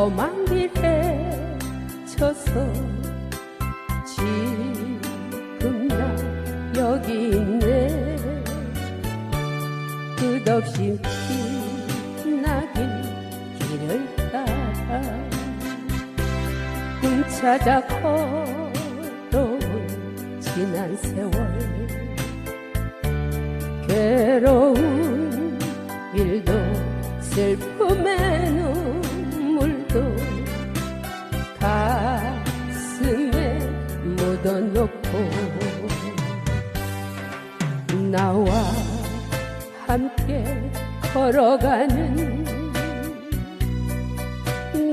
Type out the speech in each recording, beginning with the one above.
험한 길에 쳐서 지금 나 여기 있네. 끝없이 빛나긴 길을 따라 꿈 찾아 걸어온 지난 세월, 괴로운 일도 슬픔의 눈물도 가슴에 묻어놓고 나와 함께 걸어가는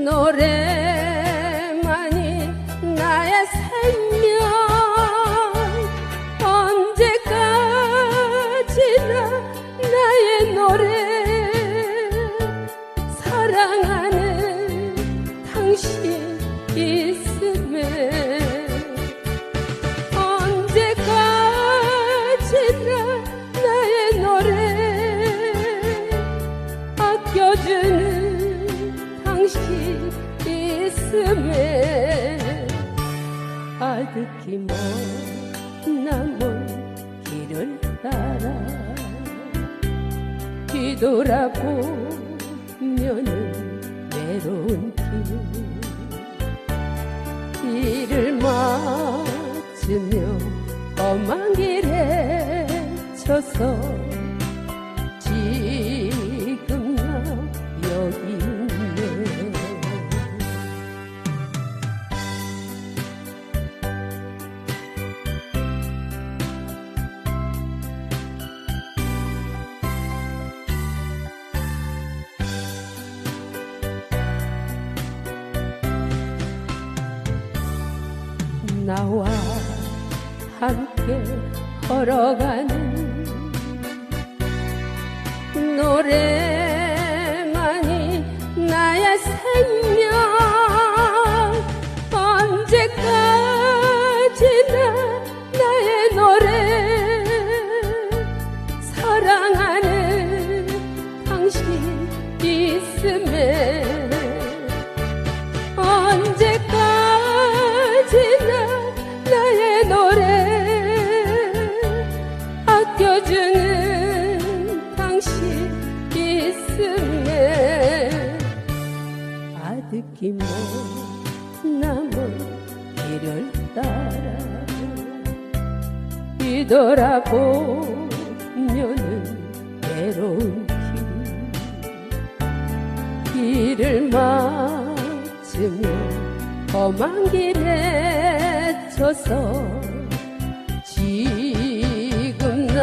노래만이 나의 생명. 언제까지나 나의 노래, 사랑하는 당신 있음에. 언제까지나 나의 노래 아껴주는 당신 있음에. 아득히 머나먼 길을 따라 뒤돌아보면은 외로운 길을 맞으며 험한 길에 쳐서 지금 나 여기 있네. 나와 함께 걸어가는 노래만이 나의 생명. 언제까지나 나의 노래, 사랑하는 당신 있음에. 언제까지나 나의 노래 아껴주는 당신 있음에. 아득히 머나먼 길을 따라 뒤돌아보면은 외로운 길을 맞으며 험한 길에 쳐서 지금 나